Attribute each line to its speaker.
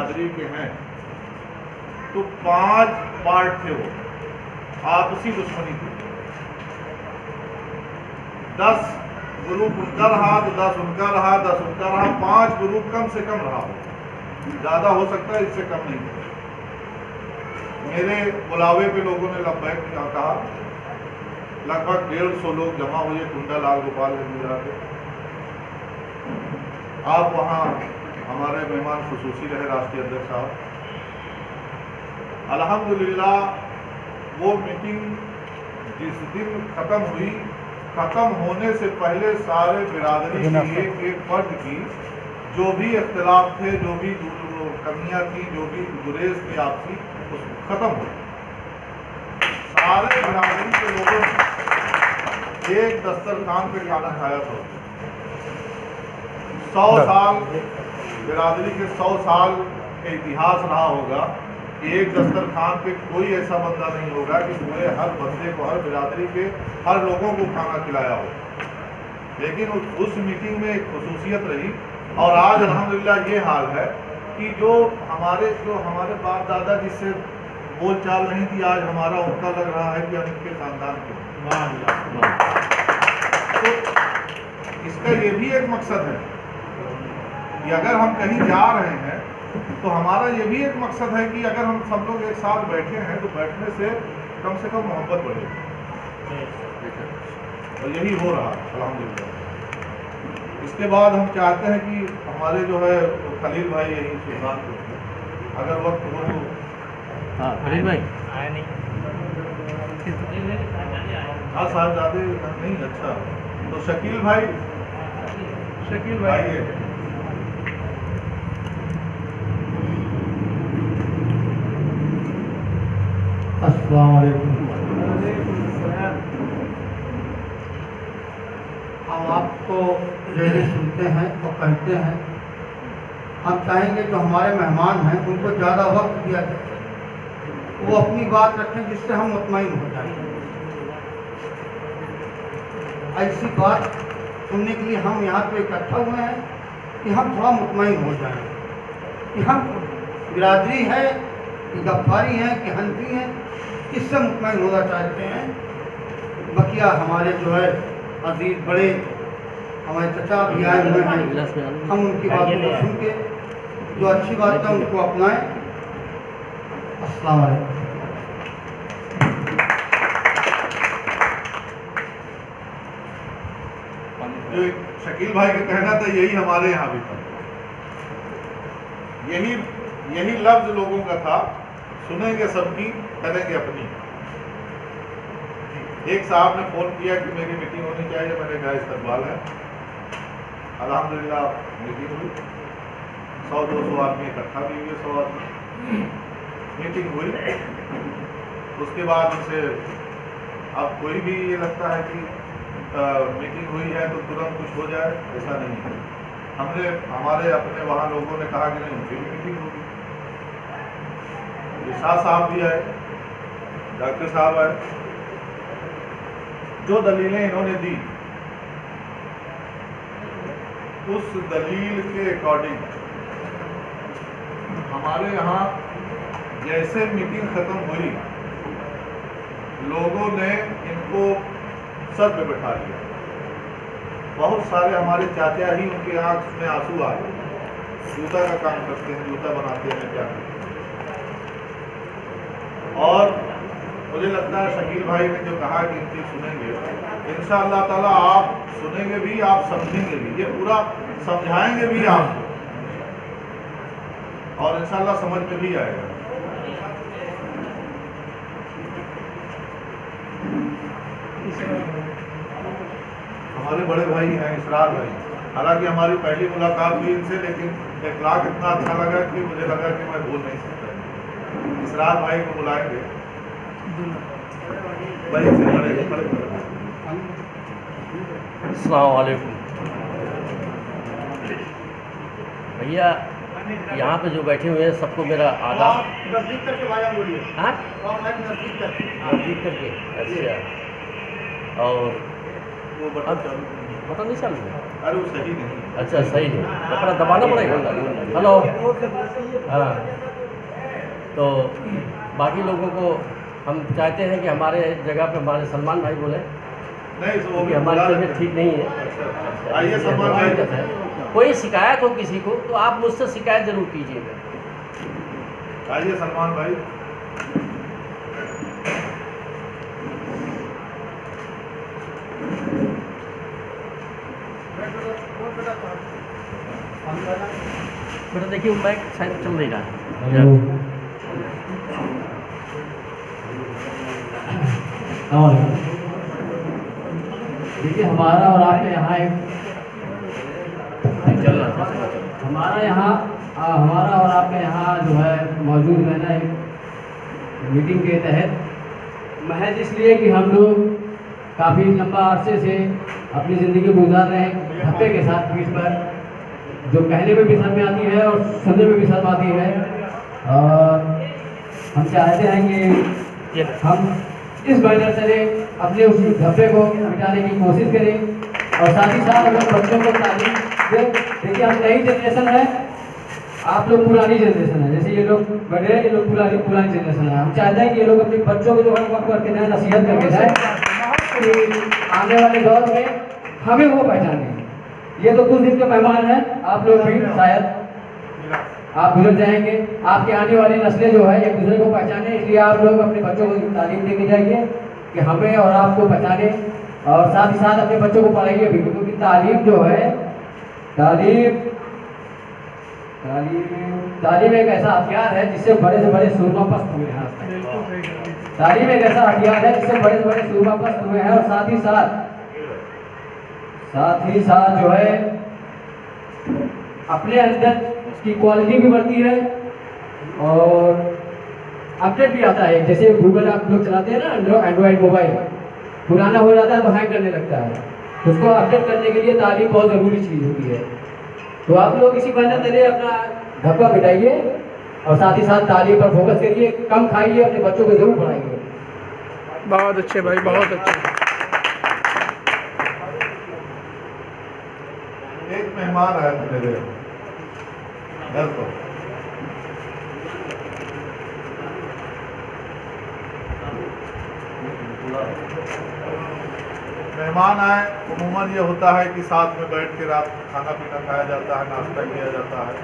Speaker 1: बिरादरी के हैं तो 5 पार्ट थे, वो आपसी दुश्मनी थी। 10 ग्रुप उनका रहा तो 10 उनका रहा, 10 उनका रहा, 5 ग्रुप कम से कम रहा हो, ज़्यादा हो सकता है, इससे कम नहीं। मेरे बुलावे पे लोगों ने लब्बैक कहा, लगभग 150 लोग जमा हुए कुंडा लाल गोपाल गंज पे। आप वहाँ हमारे मेहमान खुसूसी रहे, राष्ट्रीय अध्यक्ष साहब। अल्हम्दुलिल्लाह वो मीटिंग जिस दिन ख़त्म हुई, ख़त्म होने से पहले सारे बिरादरी की एक फर्द की जो भी इख्तिलाफ थे, जो भी कमियाँ थी, जो भी गुरेज थी आपसी, खत्म हो। सारे बिरादरी के लोगों ने एक दस्तरखान पे खाना खाया था। 100 साल बिरादरी के 100 साल का इतिहास रहा होगा कि एक दस्तरखान पे कोई ऐसा बंदा नहीं होगा कि पूरे हर बंदे को, हर बिरादरी के हर लोगों को खाना खिलाया हो। लेकिन उस मीटिंग में एक खुसूसियत रही, और आज अल्हम्दुलिल्लाह ये हाल है कि जो हमारे बाप दादा जिससे बोल चाल नहीं थी, आज हमारा उनका लग रहा है कि हम इनके खानदान के। तो इसका ये भी एक मकसद है कि अगर हम कहीं जा रहे हैं तो हमारा ये भी एक मकसद है कि अगर हम सब लोग एक साथ बैठे हैं तो बैठने से कम मोहब्बत बढ़ेगी, और यही हो रहा है अल्हम्दुलिल्लाह। इसके बाद हम चाहते हैं कि हमारे जो है खलील भाई यही सुल्तानपुर, अगर वक्त हो तो।
Speaker 2: हाँ खलील भाई
Speaker 3: आया नहीं,
Speaker 1: हाँ साहबजादे नहीं, अच्छा तो शकील भाई है।
Speaker 4: अस्सलाम वालेकुम। हम आपको डेली सुनते हैं और कहते हैं, हम चाहेंगे जो हमारे मेहमान हैं उनको ज़्यादा वक्त दिया जाए, वो अपनी बात रखें जिससे हम मुतमईन हो जाएं। ऐसी बात सुनने के लिए हम यहाँ पे इकट्ठा हुए हैं कि हम थोड़ा मुतमईन हो जाएं कि हम बिरादरी है कि गफ्फारी हैं कि हनफी हैं, इससे मुतमईन होना चाहते हैं। बकिया हमारे जो है अजीज बड़े हमारे चचा भी आए हुए हैं, हम उनकी बातों को सुन के जो अच्छी बात है उनको अपनाएं। अस्सलाम वालेकुम।
Speaker 1: जो शकील भाई का कहना था यही हमारे यहाँ भी था, यही लफ्ज लोगों का था, सुनेंगे सबकी करेंगे अपनी। एक साहब ने फोन किया कि मेरी मीटिंग होनी चाहिए, मैंने कहा इस्तकबाल है। अल्हम्दुलिल्लाह मीटिंग हुई, 100-200 आदमी इकट्ठा भी हुए, 100 आदमी मीटिंग हुई। उसके बाद उनसे अब कोई भी ये लगता है कि मीटिंग हुई है तो तुरंत कुछ हो जाए, ऐसा नहीं है। हमारे अपने वहाँ लोगों ने कहा कि नहीं उनकी भी मीटिंग होगी। शाह साहब भी आए, डॉक्टर साहब आए, जो दलीलें इन्होंने दी उस दलील के अकॉर्डिंग हमारे यहाँ जैसे मीटिंग खत्म हुई, लोगों ने इनको सर पे बैठा लिया। बहुत सारे हमारे चाचा ही उनके आंख में आंसू आ गए। जूता का काम करते हैं, जूता बनाते हैं, क्या करते हैं। और मुझे लगता है शकील भाई ने जो कहा कि इनकी सुनेंगे, इंशाअल्लाह ताला आप सुनेंगे भी, आप समझेंगे भी, ये पूरा समझाएंगे भी आपको, और इंशाअल्लाह समझ में भी आएगा। हमारे बड़े भाई हैं इसरार भाई, हालांकि हमारी पहली मुलाकात हुई इनसे, लेकिन इखलाक इतना अच्छा लगा कि मुझे लगा कि मैं बोल नहीं सकता। इसरार भाई को बुलाएंगे,
Speaker 2: अस्सलाम वालेकुम। भैया यहाँ पे जो बैठे हुए हैं सबको मेरा आदाब।
Speaker 4: नजदीक करके भाई बोलिए।
Speaker 2: हाँ
Speaker 4: नजदीक करके।
Speaker 2: नजदीक करके, अच्छा। और
Speaker 1: वो बटन चालू,
Speaker 2: पता नहीं चालू है।
Speaker 1: अरे वो सही नहीं।
Speaker 2: अच्छा सही नहीं, कपड़ा दबाना पड़ेगा। हेलो, हाँ। तो बाकी लोगों को हम चाहते हैं कि हमारे जगह पे हमारे सलमान भाई बोले
Speaker 1: नहीं तो वो
Speaker 2: कि
Speaker 1: भी
Speaker 2: हमारी
Speaker 1: बुला
Speaker 2: तबीयत
Speaker 1: लेते
Speaker 2: ठीक नहीं है।
Speaker 1: हैं। आइए सलमान भाई,
Speaker 2: कोई शिकायत हो किसी को तो आप मुझसे शिकायत जरूर कीजिएगा।
Speaker 1: आइए सलमान भाई।
Speaker 2: बेटा देखिए वो बैग शायद चल नहीं रहा है।
Speaker 3: देखिए हमारा और आपके यहाँ एक
Speaker 2: चल रहा था।
Speaker 3: हमारा और आपके यहाँ जो है मौजूद रहना एक मीटिंग के तहत महज इसलिए कि हम लोग काफ़ी लंबा अरसे से अपनी ज़िंदगी गुजार रहे हैं धब्बे के साथ पीठ पर, जो कहने में भी शर्म आती है और सुनने में भी शर्म आती है। और हम चाहते हैं कि हम इस बैनर से अपने उस धब्बे को मिटाने की कोशिश करें और साथ ही साथ अगर बच्चों को तालीम दें। देखिए हम नई जनरेशन है, आप लोग पुरानी जनरेशन है, जैसे ये लोग बड़े हैं, ये लोग पुरानी जनरेशन है। हम चाहते हैं कि ये लोग अपने बच्चों को जो है वक्त करके जाए, नसीहत करके जाए कि आने वाले दौर में हमें वो पहचाने। ये तो कुछ दिन के मेहमान हैं, आप लोग भी शायद आप गुजर जाएंगे, आपके आने वाली नस्लें जो है एक दूसरे को पहचाने, इसलिए आप लोग अपने बच्चों को तालीम देके जाइए कि हमें और आपको पहचाने, और साथ ही साथ अपने बच्चों को पढ़ाइए भी, क्योंकि तालीम जो है तालीम एक ऐसा हथियार है जिससे बड़े से बड़े सूरमा पस्त हुए हैं। तालीम एक ऐसा हथियार है जिससे बड़े से बड़े सूरमा पस्त हुए हैं, और साथ ही साथ जो है अपने अंदर उसकी क्वालिटी भी बढ़ती है और अपडेट भी आता है। जैसे गूगल आप लोग चलाते हैं ना, एंड्रॉइड मोबाइल पुराना हो जाता है तो हैंग करने लगता है, उसको अपडेट करने के लिए तालीम बहुत ज़रूरी चीज़ होती है। तो आप लोग इसी बहाने तरह अपना धब्बा मिटाइए और साथ ही साथ तालीम पर फोकस करिए, कम खाइए, अपने बच्चों को जरूर पढ़ाइए।
Speaker 5: बहुत अच्छे भाई, बहुत अच्छे।
Speaker 1: एक मेहमान आया था मेरे घर पर, मेहमान आए, उमूमन ये होता है कि साथ में बैठ के रात खाना पीना खाया जाता है, नाश्ता किया जाता है।